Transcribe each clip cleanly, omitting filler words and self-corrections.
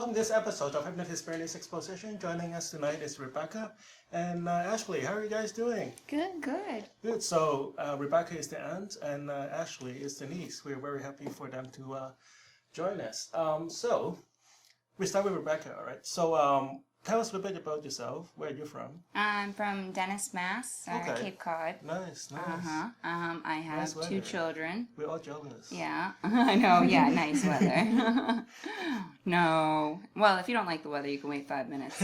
welcome to this episode of Hypnotist Experience Exposition. Joining us tonight is Rebecca and Ashley. How are you guys doing? Good, good. Good. So Rebecca is the aunt and Ashley is the niece. We're very happy for them to join us. So we start with Rebecca, all right? So tell us a bit about yourself. Where are you from? I'm from Dennis, Mass, Cape Cod. Nice. I have Nice weather. 2 children. We're all jealous. Yeah, I know. Yeah, nice weather. No. Well, if you don't like the weather, you can wait 5 minutes.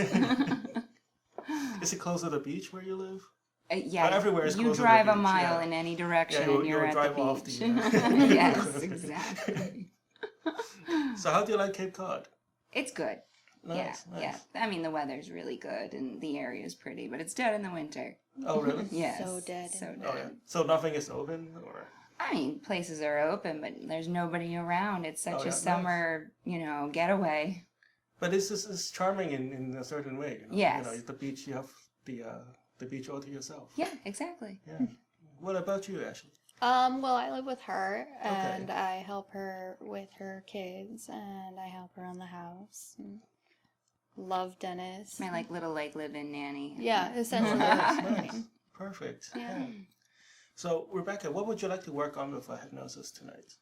Is it close to the beach where you live? Yeah, everywhere is you close to drive the a beach, mile yeah. in any direction and you're you'll at drive the off beach. the, Yes, exactly. So how do you like Cape Cod? It's good. Nice. Yeah. I mean, the weather's really good and the area's pretty, but it's dead in the winter. Oh, really? Yes. So dead. Oh, yeah. So nothing is open, or? I mean, places are open, but there's nobody around. It's such a summer, getaway. But it's charming in a certain way. Yes. The beach, you have the beach all to yourself. Yeah, exactly. Yeah. What about you, Ashley? Well, I live with her, Okay. and I help her with her kids, and I help her around the house. And love Dennis. My little live-in nanny. Yeah, essentially. Nice. Perfect. Yeah. So, Rebecca, what would you like to work on with hypnosis tonight?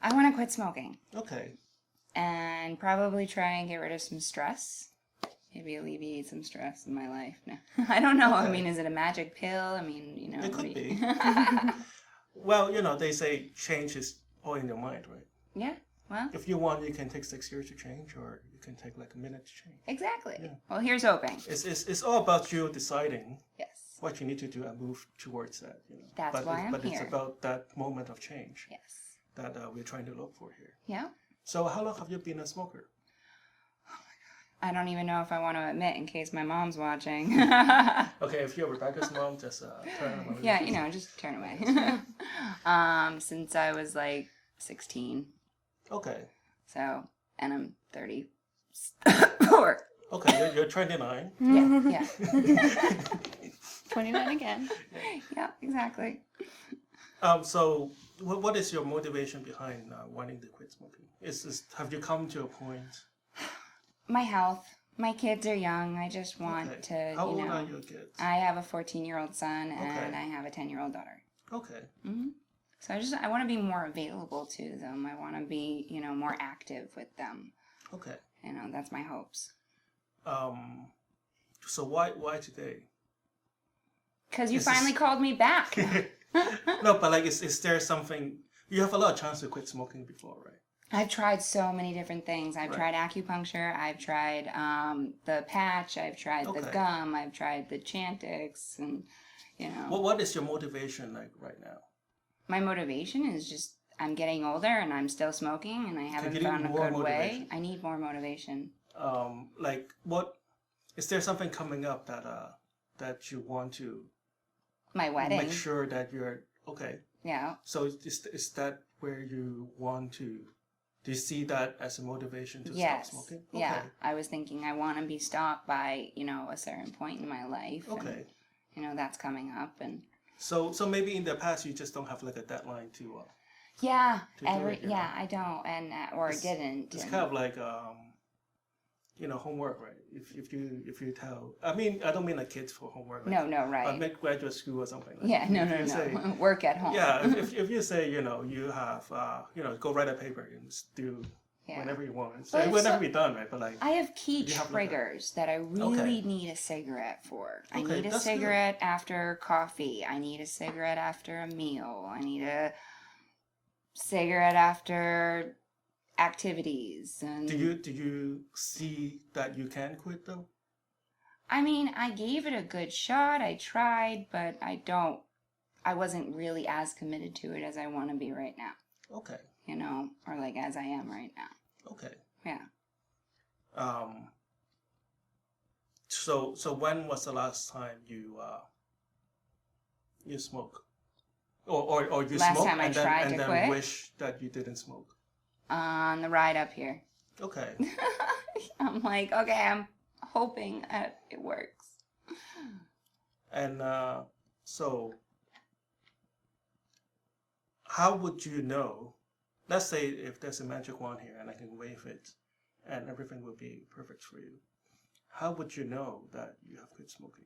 I want to quit smoking Okay. and probably try and get rid of some stress. Maybe alleviate some stress in my life. No, I don't know. Okay. I mean, is it a magic pill? I mean, It could what do be. you- Well, they say change is all in your mind, right? Yeah. Well, If you want, you can take 6 years to change, or you can take like a minute to change. exactly. Yeah. Well, here's hoping. It's all about you deciding Yes. what you need to do and move towards that. That's why I'm But here. it's about that moment of change Yes. that we're trying to look for here. Yeah. So how long have you been a smoker? I don't even know if I want to admit in case my mom's watching. Okay, if you're Rebecca's mom, just turn them away. Yeah, just turn away. Since I was 16. Okay. So, and I'm 34. Okay, you're 29. Yeah. 29 again. Yeah, exactly. So what is your motivation behind wanting to quit smoking? Have you come to a point? My health. My kids are young. I just want to, How old are your kids? I have a 14-year-old son and Okay. I have a 10-year-old daughter. Okay. Hmm. So I want to be more available to them. I want to be, more active with them. Okay. That's my hopes. So why today? Because you This finally is- called me back. No, but is there something, you have a lot of chance to quit smoking before, right? I've tried so many different things. I've Right. tried acupuncture. I've tried the patch. I've tried the Okay. gum. I've tried the Chantix, and What is your motivation like right now? my motivation is just I'm getting older and I'm still smoking and I haven't you need found a more good way. motivation. I need more motivation. Like what is there something coming up that you want to My wedding. make sure that you're okay? Yeah. So is that where you want to? Do you see that as a motivation to Yes. stop smoking? Yeah. I was thinking I want to be stopped by a certain point in my life. Okay. And, that's coming up and. So maybe in the past you just don't have like a deadline to. Yeah. To do it, yeah. I don't, and or didn't. It's and- kind of like homework, right? If you tell, I mean, I don't mean like kids for homework. Like, No, right. Like graduate school or something. Like Yeah, that. no. If you say, Work at home. yeah, if you say you have go write a paper and do Yeah. whenever you want. So But it will so- never be done, right? But like I have key You have like a- triggers that I really need a cigarette for. I Okay, need a that's good. cigarette after coffee. I need a cigarette after a meal. I need a cigarette after activities. And do you see that you can quit though? I mean, I gave it a good shot. I tried, but I wasn't really as committed to it as I want to be right now. Okay. Or as I am right now. Okay. Yeah. So when was the last time you smoke? Or you Last smoked time I tried and to then quit? wish that you didn't smoke? On the ride up here. Okay. I'm like, okay, I'm hoping that it works. And so how would you know? Let's say if there's a magic wand here and I can wave it and everything will be perfect for you. How would you know that you have quit smoking?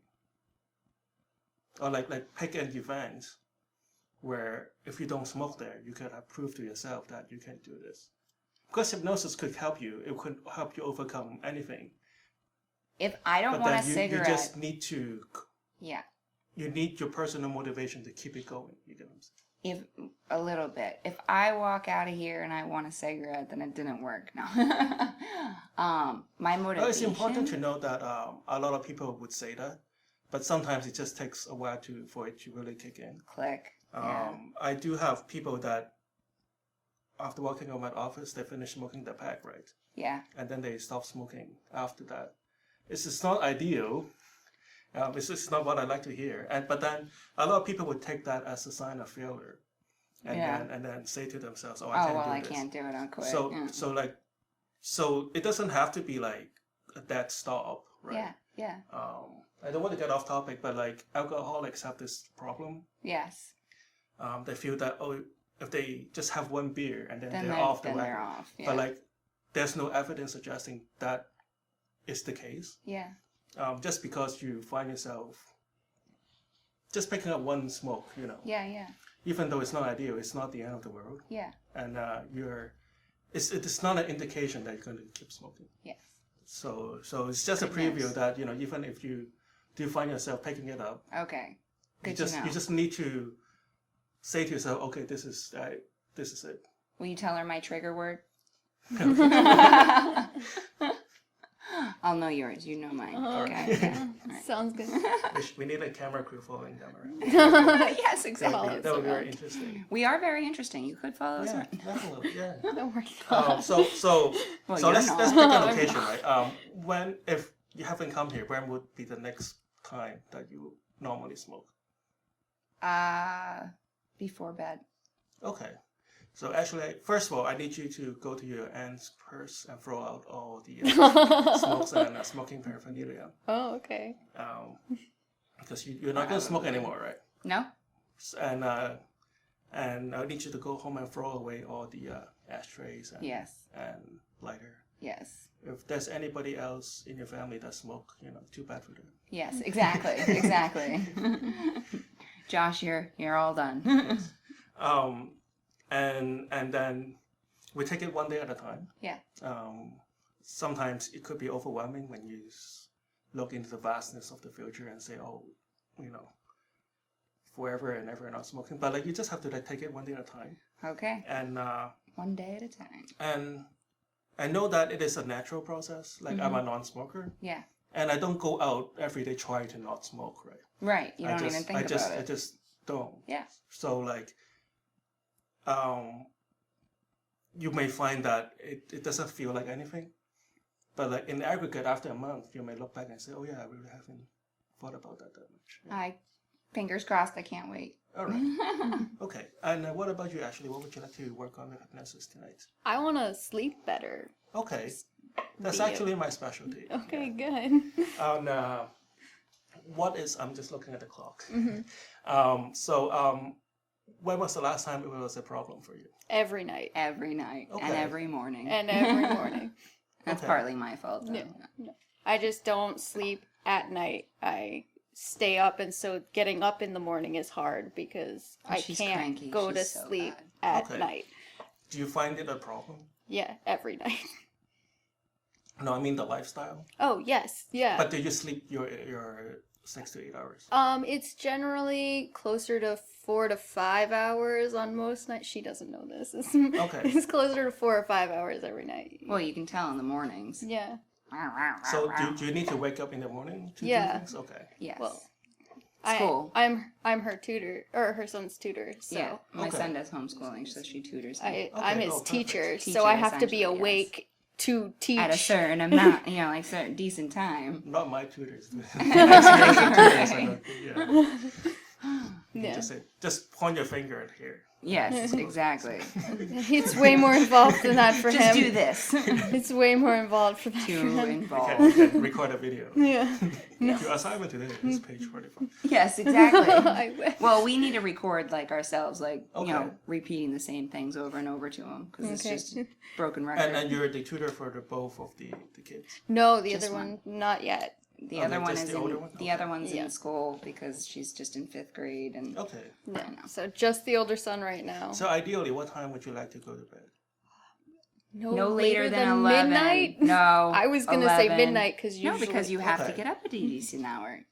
Or like pick an event where if you don't smoke there, you could have proved to yourself that you can do this. Because hypnosis could help you. It could help you overcome anything. If I don't But want a then you cigarette, just need to, yeah, you need your personal motivation to keep it going. You get what I'm saying? if a little bit. If I walk out of here and I want a cigarette, then it didn't work. No. My motivation. Well, it's important to know that a lot of people would say that, but sometimes it just takes a while for it to really kick in. Click. Yeah. I do have people that after walking out my office, they finish smoking the pack, right? Yeah. And then they stop smoking after that. It's not ideal. It's just not what I like to hear. But then a lot of people would take that as a sign of failure, and then say to themselves, "Oh, I can't do this. Can't do it. I'll quit." So it doesn't have to be like a dead stop, right? Yeah. Yeah. I don't want to get off topic, but like alcoholics have this problem. Yes. They feel that if they just have one beer and then they're off the then wagon. they're off. Yeah. But like, there's no evidence suggesting that is the case. Yeah. Just because you find yourself just picking up one smoke, Yeah. Yeah. even though it's not ideal, it's not the end of the world. Yeah. And it's not an indication that you're going to keep smoking. Yes. So it's just a preview that, even if you do find yourself picking it up, Okay. Good you to know. just need to say to yourself, okay, this is it. Will you tell her my trigger word? I'll know yours. You know mine. Okay. Okay. All right. Sounds good. We need a camera crew following them around. Yes, exactly. That would be very interesting. We are very interesting. You could follow us Yeah, around. definitely. Yeah. Don't worry. So Well, let's you're pick not. a location, right? If you haven't come here, when would be the next time that you normally smoke? Before bed. Okay. So actually, first of all, I need you to go to your aunt's purse and throw out all the smokes and smoking paraphernalia. Oh, okay. Because you're not going to smoke anymore, right? No? And I need you to go home and throw away all the ashtrays Yes. and lighter. Yes. If there's anybody else in your family that smoke, too bad for them. Yes, exactly. Exactly. Josh, you're all done. Yes. And then we take it one day at a time. Yeah. Sometimes it could be overwhelming when you look into the vastness of the future and say, oh, forever and ever not smoking. But like you just have to take it one day at a time. Okay. And one day at a time. And I know that it is a natural process. Like I'm a non-smoker. Yeah. And I don't go out every day trying to not smoke, right? Right. You don't even think about it. I just don't. Yeah. So like, you may find that it doesn't feel like anything, but like in aggregate, after a month, you may look back and say, "Oh yeah, I really haven't thought about that much." Fingers crossed. I can't wait. All right. Okay. And what about you, Ashley? What would you like to work on with hypnosis tonight? I want to sleep better. Okay. That's actually my specialty. Okay, good. I'm just looking at the clock. Mm-hmm. When was the last time it was a problem for you? Every night. Every night. Okay. And every morning. That's Okay. partly my fault, though. No. I just don't sleep at night. I stay up, and so getting up in the morning is hard because I she's can't cranky. go She's to so sleep bad. at Okay. night. Do you find it a problem? Yeah, every night. No, I mean the lifestyle. Oh, yes. Yeah. But do you sleep your 6 to 8 hours? It's generally closer to 4 to 5 hours on most nights. She doesn't know this. Okay. It's closer to 4 or 5 hours every night. Well, you can tell in the mornings. Yeah. So do you need to wake up in the morning to do things? Okay. Yes. Well, School. I'm her tutor, or her son's tutor. So Yeah. My Okay. son does homeschooling, so she tutors me. I'm his perfect. teacher, Teacher, so I have to be essentially, yes. awake to teach. At a certain amount, like certain decent time. Not my tutors. Right. Yeah. You Yeah. just say, just point your finger at here. Yes, exactly. It's way more involved than that for Just him. do this. It's way more involved for that for Too him. You involved. can record a video. Yeah. Your assignment today is page 44. Yes, exactly. I wish. Well, we need to record like ourselves, like Okay. repeating the same things over and over to them because Okay. it's just broken record. And you're the tutor for both of the kids. No, the Just other one. one, not yet. The Oh, other like one just is the older in one? the Okay. other one's Yeah. in school because she's just in 5th grade and Okay. No. I know. So just the older son right now. So ideally, what time would you like to go to bed? no later than 11. midnight. No, I was gonna say 11. midnight because No, usually because you have to Okay. get up at a decent hour.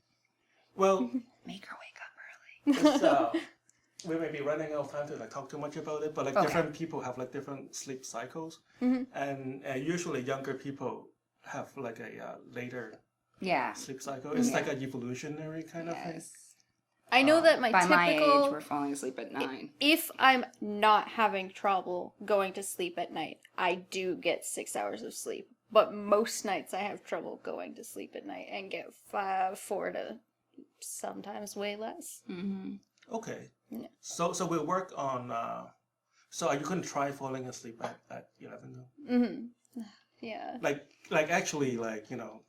Well, Make her wake up early. just, we may be running out of time to like talk too much about it, but like Okay. different people have like different sleep cycles, and usually younger people have like a later Yeah. sleep cycle. It's like an evolutionary kind of thing. Yes. I know that my By typical. my age, we're falling asleep at 9. If I'm not having trouble going to sleep at night, I do get 6 hours of sleep. But most nights I have trouble going to sleep at night and get 4 to sometimes way less. Mm-hmm. Okay. Yeah. So we'll work on. So you couldn't try falling asleep at 11 though. Mm-hmm. Yeah. Like actually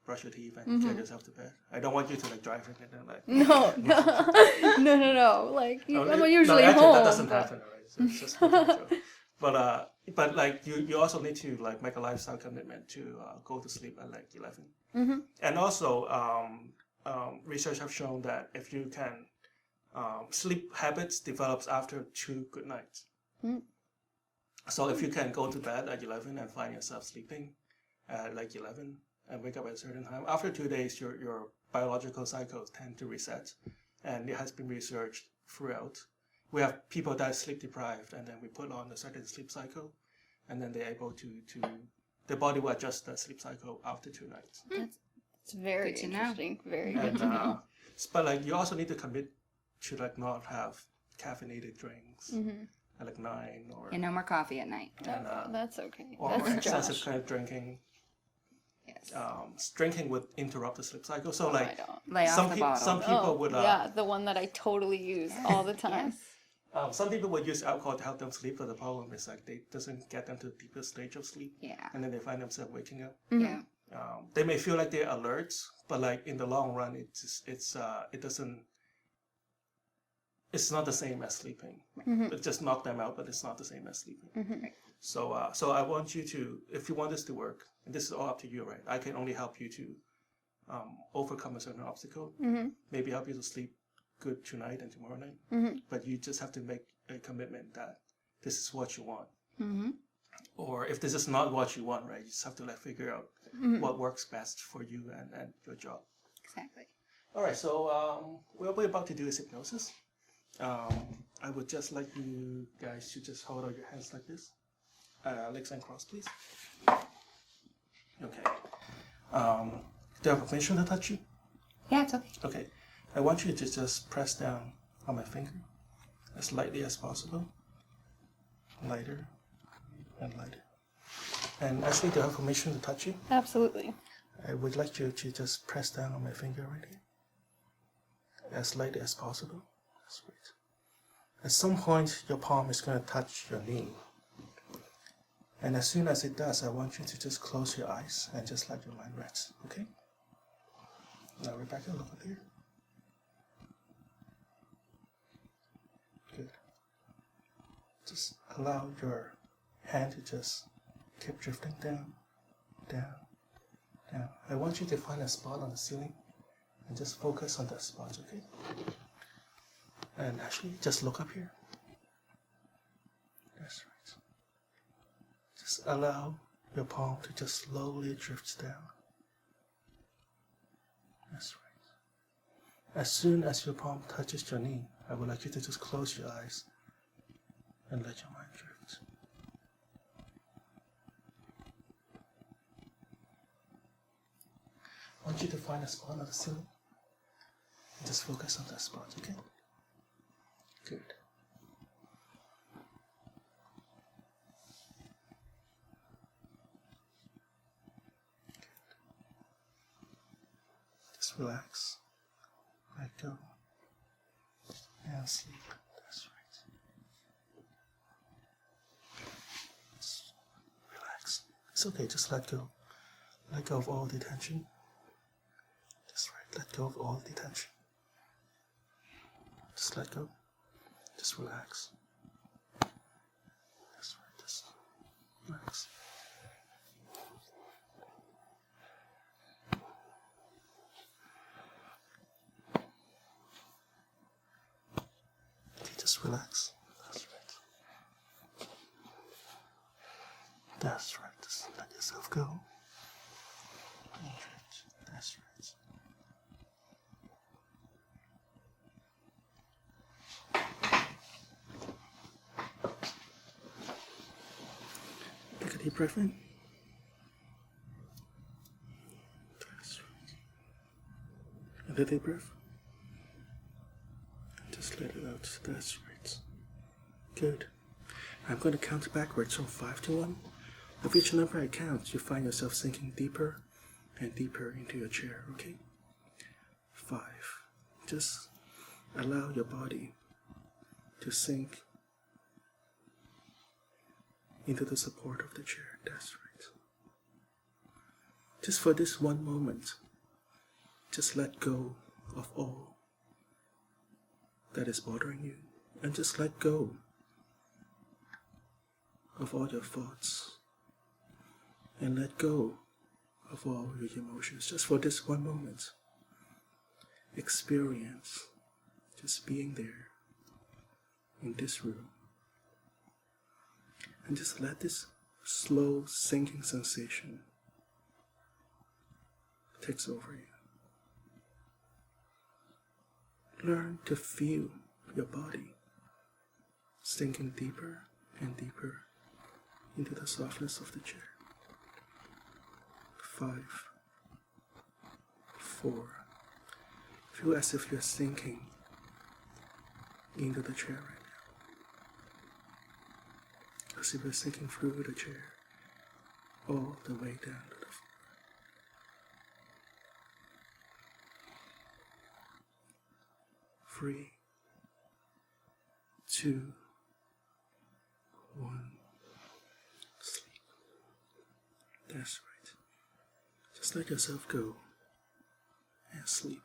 brush your teeth and get yourself to bed. I don't want you to like drive it and then like. No. Like No, I'm usually actually, home. that doesn't but- happen, right? So it's just making a joke. But like you also need to like make a lifestyle commitment to go to sleep at like 11. Mm-hmm. And also, research have shown that if you can, sleep habits develops after 2 good nights. Mm. So if you can go to bed at 11 and find yourself sleeping at like 11 and wake up at a certain time, after 2 days, your biological cycles tend to reset. And it has been researched throughout. We have people that are sleep deprived, and then we put on a certain sleep cycle, and then they're able to the body will adjust that sleep cycle after 2 nights. It's very Good to know. interesting. Very good And, to know. but like you also need to commit to like not have caffeinated drinks at like 9 or And no more coffee at night. and, That's okay. or That's excessive Josh. kind of drinking. Yes. Drinking would interrupt the sleep cycle. So I like don't. Lay off the bottle. some people would yeah, the one that I totally use all the time. Yes. some people would use alcohol to help them sleep, but the problem is like they doesn't get them to the deepest stage of sleep, Yeah. and then they find themselves waking up. Yeah. They may feel like they're alert, but like in the long run, it doesn't. It's not the same as sleeping. It just knocked them out, but it's not the same as sleeping. So I want you to, if you want this to work, and this is all up to you, right? I can only help you to overcome a certain obstacle. Maybe help you to sleep good tonight and tomorrow night. But you just have to make a commitment that this is what you want. Mm-hmm. Or if this is not what you want, right? You just have to like figure out what works best for you and your job. Exactly. All right, so what we're about to do is hypnosis. I would just like you guys to just hold out your hands like this. Legs uncrossed, please. Okay. Do I have permission to touch you? Yeah, it's okay. Okay. I want you to just press down on my finger as lightly as possible. Lighter and lighter. And actually, do I have permission to touch you? Absolutely. I would like you to just press down on my finger right here. As lightly as possible. That's right. At some point, your palm is going to touch your knee. And as soon as it does, I want you to just close your eyes and just let your mind rest, okay? Now, Rebecca, look up here. Good. Just allow your hand to just keep drifting down, down, down. I want you to find a spot on the ceiling and just focus on that spot, okay? And actually, just look up here. That's right. Just allow your palm to just slowly drift down. That's right. As soon as your palm touches your knee, I would like you to just close your eyes and let your mind drift. I want you to find a spot on the ceiling and just focus on that spot, okay? Good. Just relax, let go, And sleep. That's right. Just relax. It's okay, just let go. Let go of all the tension. That's right, let go of all the tension. Just let go. Just relax. That's right, just relax. Okay, just relax. That's right. That's right, just let yourself go. That's right. Take a deep breath in. That's right. Another deep breath. And just let it out. That's right. Good. I'm going to count backwards from 5 to 1. With each number I count, you find yourself sinking deeper and deeper into your chair, okay? 5. Just allow your body to sink into the support of the chair. That's right. Just for this one moment, just let go of all that is bothering you, and just let go of all your thoughts, and let go of all your emotions. Just for this one moment, experience just being there in this room, and just let this slow sinking sensation takes over you. Learn to feel your body sinking deeper and deeper into the softness of the chair. 5, 4. Feel as if you're sinking into the chair right now. As if you're sinking through the chair all the way down to the floor. 3, 2, 1. Sleep. That's right. Just let yourself go and sleep.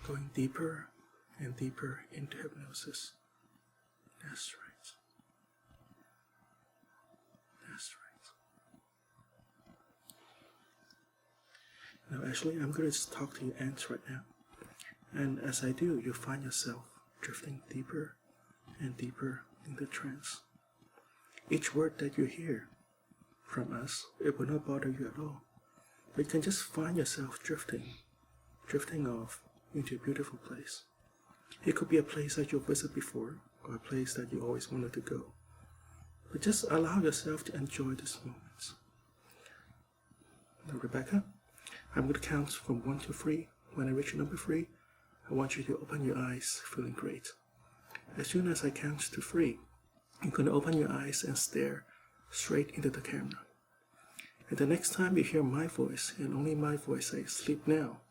Going deeper and deeper into hypnosis. That's right. That's right. Now, Ashley, I'm going to just talk to your ants right now. And as I do, you find yourself drifting deeper and deeper into trance. Each word that you hear from us, it will not bother you at all. But you can just find yourself drifting off into a beautiful place. It could be a place that you've visited before, or a place that you always wanted to go. But just allow yourself to enjoy this moment. Now, Rebecca, I'm going to count from 1 to 3. When I reach number 3, I want you to open your eyes, feeling great. As soon as I count to 3, you're going to open your eyes and stare straight into the camera. And the next time you hear my voice, and only my voice, say, sleep now,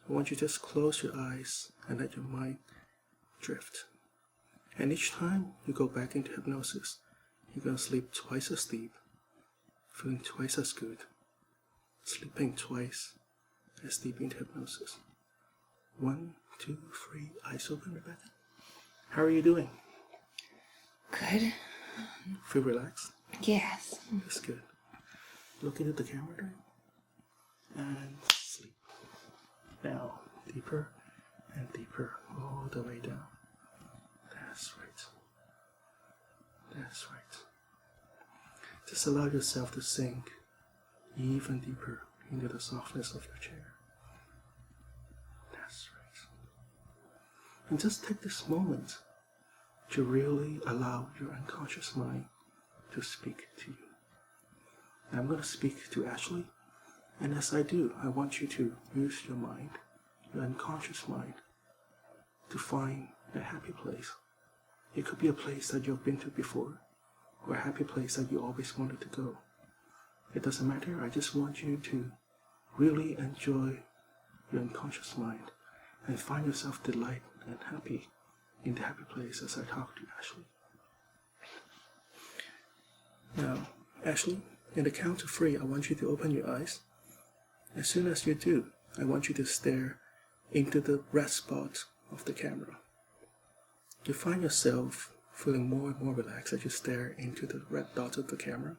I want you to just close your eyes and let your mind drift. And each time you go back into hypnosis, you're going to sleep twice as deep, feeling twice as good, sleeping twice as deep into hypnosis. 1, 2, 3, eyes open, Rebecca. How are you doing? Good. Feel relaxed? Yes. That's good. Look into the camera there. And sleep. Now, deeper and deeper, all the way down. That's right. That's right. Just allow yourself to sink even deeper into the softness of your chair. That's right. And just take this moment to really allow your unconscious mind to speak to you. I'm going to speak to Ashley, and as I do, I want you to use your mind, your unconscious mind, to find a happy place. It could be a place that you've been to before, or a happy place that you always wanted to go. It doesn't matter, I just want you to really enjoy your unconscious mind and find yourself delight and happy, in the happy place as I talk to Ashley. Now, Ashley, in the count of 3, I want you to open your eyes. As soon as you do, I want you to stare into the red spot of the camera. You find yourself feeling more and more relaxed as you stare into the red dot of the camera.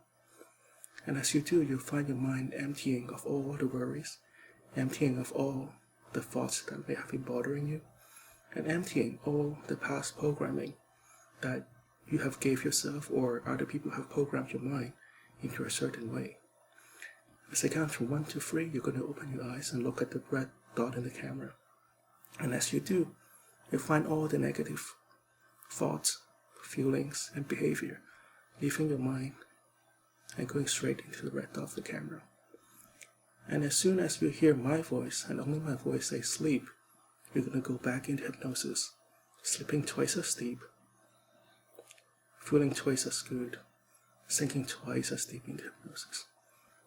And as you do, you find your mind emptying of all the worries, emptying of all the thoughts that may have been bothering you, and emptying all the past programming that you have gave yourself or other people have programmed your mind into a certain way. As I count from 1 to 3, you're going to open your eyes and look at the red dot in the camera. And as you do, you find all the negative thoughts, feelings, and behavior leaving your mind and going straight into the red dot of the camera. And as soon as you hear my voice, and only my voice, say sleep, you're going to go back into hypnosis, sleeping twice as deep, feeling twice as good, sinking twice as deep into hypnosis.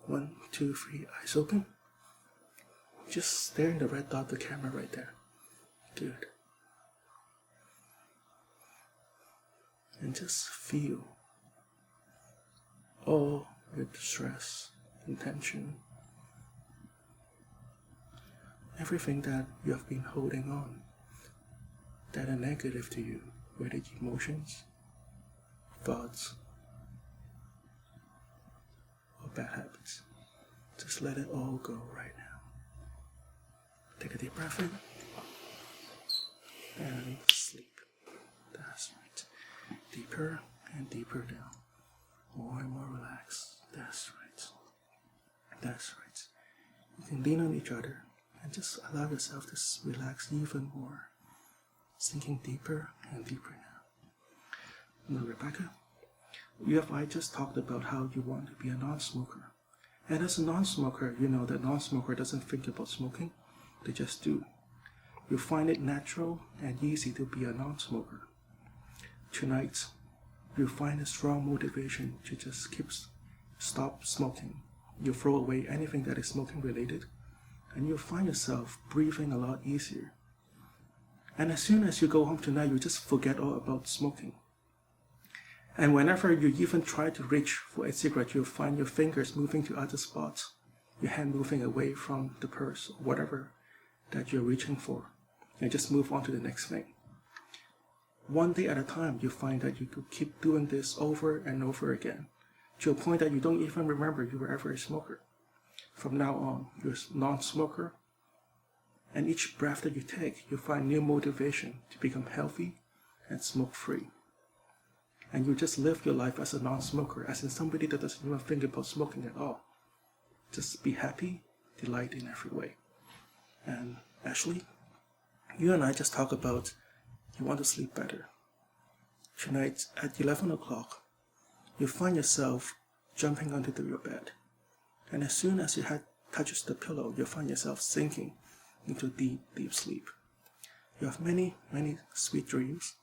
1, 2, 3, eyes open. Just staring the red dot of the camera right there. Good. And just feel all your stress and tension, everything that you have been holding on that are negative to you, whether it's emotions, thoughts, or bad habits. Just let it all go right now. Take a deep breath in and sleep. That's right. Deeper and deeper down. More and more relaxed. That's right. That's right. You can lean on each other and just allow yourself to relax even more. Sinking deeper and deeper now. Now, Rebecca, I just talked about how you want to be a non-smoker. And as a non-smoker, you know that non-smoker doesn't think about smoking. They just do. You find it natural and easy to be a non-smoker. Tonight, you find a strong motivation to just stop smoking. You throw away anything that is smoking related, and you'll find yourself breathing a lot easier. And as soon as you go home tonight, you just forget all about smoking. And whenever you even try to reach for a cigarette, you'll find your fingers moving to other spots, your hand moving away from the purse or whatever that you're reaching for, and just move on to the next thing. One day at a time, you find that you could keep doing this over and over again, to a point that you don't even remember you were ever a smoker. From now on, you're a non-smoker, and each breath that you take, you find new motivation to become healthy and smoke-free. And you just live your life as a non-smoker, as in somebody that doesn't even think about smoking at all. Just be happy, delight in every way. And Ashley, you and I just talked about you want to sleep better. Tonight at 11 o'clock, you find yourself jumping onto your bed. And as soon as your head touches the pillow, you find yourself sinking into deep, deep sleep. You have many, many sweet dreams,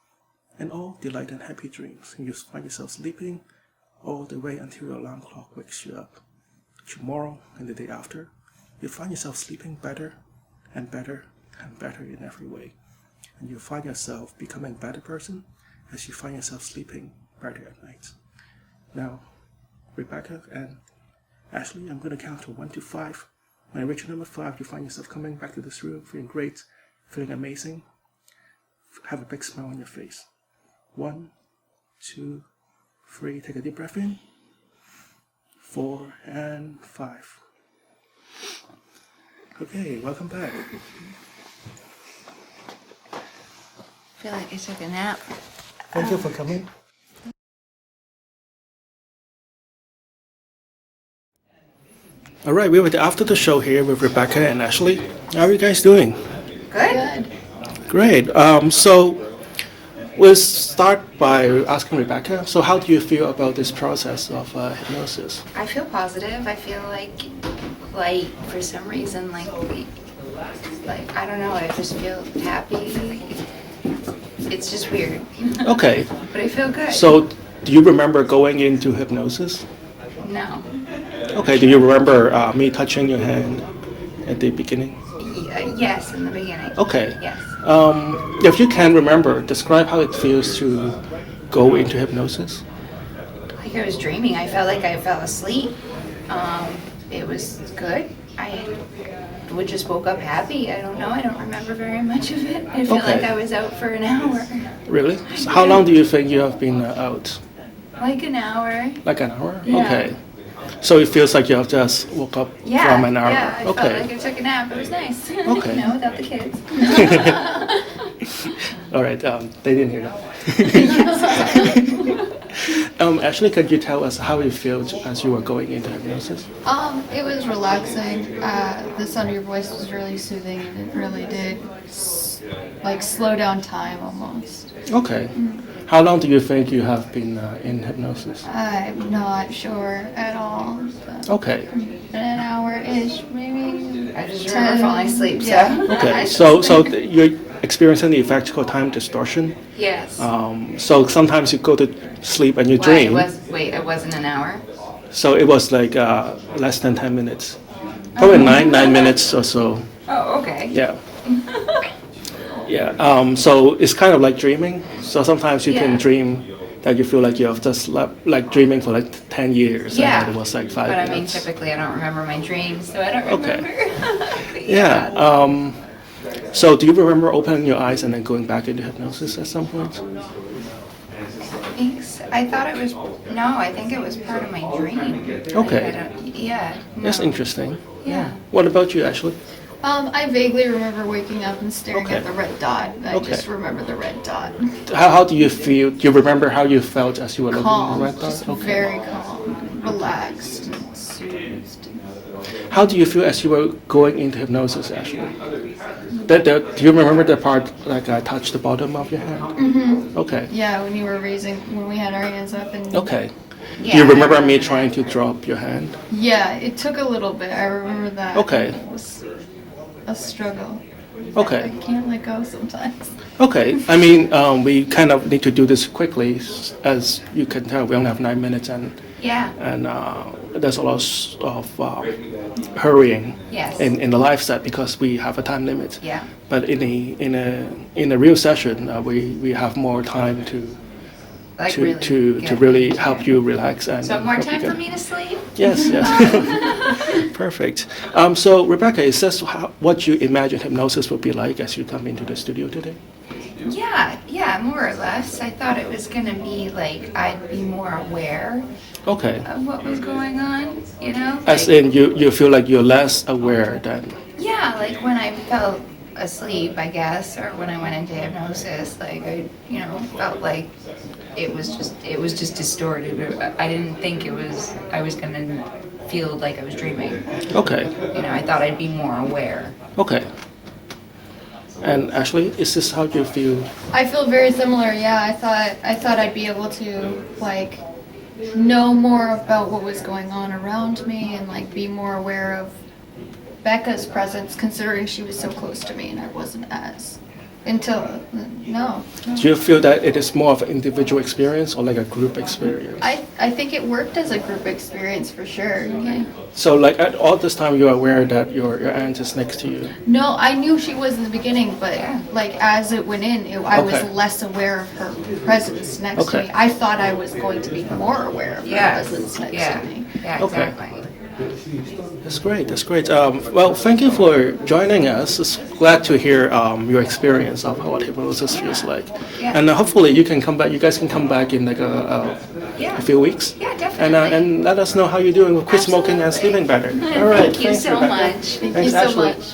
and all delight and happy dreams. And you find yourself sleeping all the way until your alarm clock wakes you up. Tomorrow and the day after, you find yourself sleeping better and better and better in every way. And you find yourself becoming a better person as you find yourself sleeping better at night. Now, Rebecca and Ashley, I'm going to count to 1 to 5. When I reach number 5, you find yourself coming back to this room, feeling great, feeling amazing. Have a big smile on your face. 1, 2, 3. Take a deep breath in. 4 and 5. Okay, welcome back. I feel like I took a nap. Thank you for coming. All right, we were after the show here with Rebecca and Ashley. How are you guys doing? Good. Great. So we'll start by asking Rebecca. So how do you feel about this process of hypnosis? I feel positive. I feel like for some reason, like I don't know. I just feel happy. It's just weird. Okay. But I feel good. So do you remember going into hypnosis? No. Okay. Do you remember me touching your hand at the beginning? Yes, in the beginning. Okay. Yes. If you can remember, describe how it feels to go into hypnosis. Like I was dreaming. I felt like I fell asleep. It was good. I just woke up happy. I don't know. I don't remember very much of it. I feel Okay. like I was out for an hour. Really? So how long do you think you have been out? Like an hour. Like an hour? Yeah. Okay. So it feels like you have just woke up Yeah. from an hour. Yeah. I Okay. felt like I took a nap. It was nice. Okay. You know, without the kids. All right. They didn't hear that. Ashley, could you tell us how you felt as you were going into hypnosis? It was relaxing. The sound of your voice was really soothing, and it really did like slow down time almost. Okay. How long do you think you have been in hypnosis? I'm not sure at all. But Okay. an hour-ish, maybe. I just remember falling asleep. So. Yeah. Okay. So you're experiencing the effect called time distortion. Yes. So sometimes you go to sleep and you Why, dream. it wasn't an hour? So it was like less than 10 minutes. Probably nine minutes or so. Oh, okay. Yeah. Yeah. So it's kind of like dreaming. So sometimes you can Yeah. dream that you feel like you have just slept, like dreaming for like 10 years. Yeah. And it was like 5 But I mean, minutes. typically I don't remember my dreams, so I don't Okay. remember. But Yeah. So do you remember opening your eyes and then going back into hypnosis at some point? Thanks. I thought it was, no, I think it was part of my dream. Okay. Like, I don't, yeah. That's no. interesting. Yeah. What about you, Ashley? I vaguely remember waking up and staring Okay. at the red dot. I Okay. just remember the red dot. How do you feel? Do you remember how you felt as you were looking at Calm, the red just dot? Okay. very calm, relaxed, and soothed. How do you feel as you were going into hypnosis, Ashley? Do you remember the part like I touched the bottom of your hand? Mm-hmm. Okay. Yeah, when you were when we had our hands up and. Okay. Yeah, Do you I remember me that. trying to drop your hand? Yeah, it took a little bit. I remember that. Okay. It was a struggle. Okay. I can't let go sometimes. Okay. I mean, we kind of need to do this quickly. As you can tell, we only have 9 minutes, and Yeah. there's a lot of hurrying Yes. in the live set because we have a time limit. Yeah. But in a real session, we have more time to Like to really. to, to get really into help it. you relax and So more help you time for get- me to sleep? Yes, yes. Perfect. So Rebecca, is this what you imagine hypnosis would be like as you come into the studio today? Yeah, more or less. I thought it was gonna be like I'd be more aware Okay. of what was going on, you know? As Like, in you feel like you're less aware than. yeah, like when I fell asleep, I guess, or when I went into hypnosis, like I, felt like it was just distorted. I didn't think I was gonna feel like I was dreaming. Okay. I thought I'd be more aware. Okay. And Ashley, is this how you feel? I feel very similar. Yeah, I thought I'd be able to like know more about what was going on around me and like be more aware of Becca's presence, considering she was so close to me and I wasn't as until no. Do you feel that it is more of an individual experience or like a group experience? I think it worked as a group experience for sure. Okay. So like at all this time you're aware that your aunt is next to you. No, I knew she was in the beginning, but like as it went in, I was Okay. less aware of her presence next Okay. to me. I thought I was going to be more aware of her Yes. presence next Yeah. to me. Yeah, Okay. exactly. That's great. That's great. Well, thank you for joining us. It's glad to hear your experience of what hypnosis feels like. Yeah. And hopefully you can come back. You guys can come back in like a Yeah. few weeks. Yeah, definitely. And let us know how you're doing with quit smoking and Absolutely. sleeping better. All right. Thank you thanks, so Rebecca. much. Thank Thanks, you so Ashley. much.